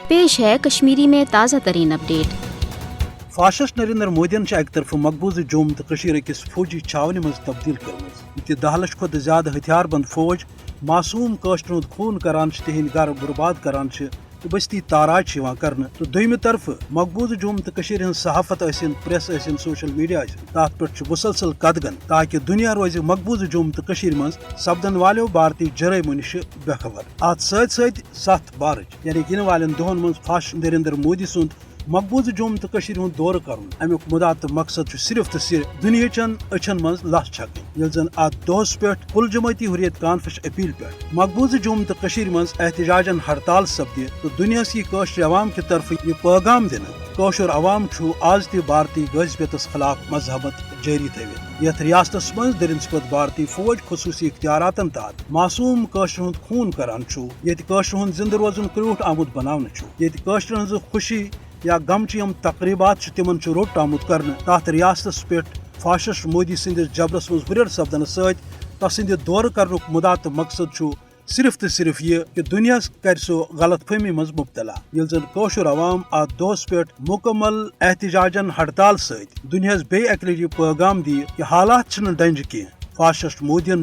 पेश है कश्मीरी में ताज़ा तरीन अपडेट। फासिस्ट नरेंद्र मोदियन अक तरफ मकबूज जोम तो अकिस फौजी छावनी मज तब्दील कर्म ये 10 लाख खुद ज्यादा हथियार बंद फौज मासूम काश्तर खून करान तिहद गर बर्बाद करान तो बस्ती ताराज कर तो दुम तरफ मकबूज जोम तो सहाफत प्रेस सोशल मीडिया तथ पे मुसलसल कदगन ताकि दुनिया रोज मकबूज जोम तो मज सपदन वालों भारतीय जराइमो निश बेखबर अत सत मार्च यानी इन वाले दोहन मज फासिस्ट नरेंद्र मोदी सुंद मकबूज जोम तो दौर कर अमुक मुदा तो मकसद सिर्फ तो सिर्फ दुनियाचन अछन मज लस छकन ये जन अत दोहस पे कुल जमाती हुर्रियत कॉन्फ्रेंस अपील पे मकबूज जोम तो मज एहतजाजन हड़ताल सपदि तो दुनिया की कौशर अवाम की तरफ यह पैगाम दिन कौशर अवाम आज ति भारतीय गजबत खिलाफ मजहबत जारी थवित यथ रियासत मज दरिंसपत भारतीय फौज खसूसी इख्तियारातन तहत मासूम कौशर खून करान ये कौशर जिंद रोजन क्रूठ आमुद बनाने ये कौशर खुशी या गम तकरीबात तिमन रोट आमुद कर तथ रियासत पे फासिस्ट मोदी सदिस जबरस मज हुर्र सपदन सद दौर कर मुदा तो मकसद सिर्फ तो सिर्फ ये कि दुनिया कर सो गलत फहमी मज मुब्तला ये जन कौशर अवाम अत दोहस पे मुकम्मल एहतजाजन हड़ताल सद दुनिया बे अक लटि पैगाम दी कि हालात डंज की फासिस्ट मोदियन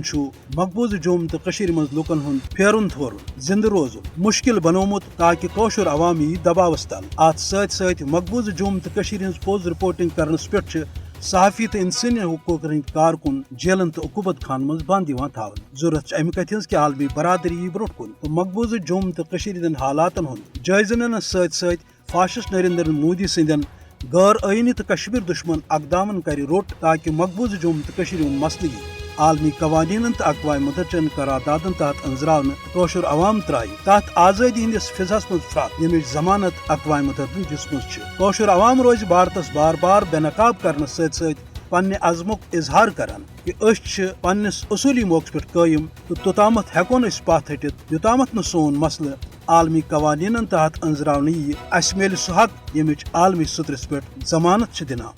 मकबूज जोम तो मज लुकन हुंद फेरुन थोरुन जिंद रोजुन मुश्किल बनोमुत ताकि कौशर अवाम यी दबावस तल अत सत मकबूज जोम तो हज पोज रिपोर्टिंग करनस पे सहाफ़ी तो इंसानी हकूक कारकुन जेलन तो उकूबत खान मज बंद थावन जरूरत अमि कथ कि आलमी बरादरी यी ब्रोट कुन तो मकबूज जोम तो हालातन हुंद जायज़ निनस सत फासिस्ट नरेंद्र मोदी सदन गैर आईनी तो कश्मीर दुश्मन अकदामन कर रोट ताकि मकबूज जोम तो मसल आलमी कवानीन तो अक़वाम मुत्तहिदन करारदादन तहत अंजरावन कौशर अवाम त्राई तथ आज़ादी हंदिस फिजास मज फ्राक यमिच जमानत अक़वाम मुत्तहिदन दिसमुज कौशर अवाम रोज भारतस बार बार बेनकाब करने सत पन्ने अज़मुक इजहार करान कि पन्निस उसूली मौके पे कायम तो तोतामत हेकोन पथ हटित योतामत न सोन मसल आलमी कवानीन तहत अंजरावन यी अस मिल सह हक यमिच आलमी सतरस पे जमानत दिना।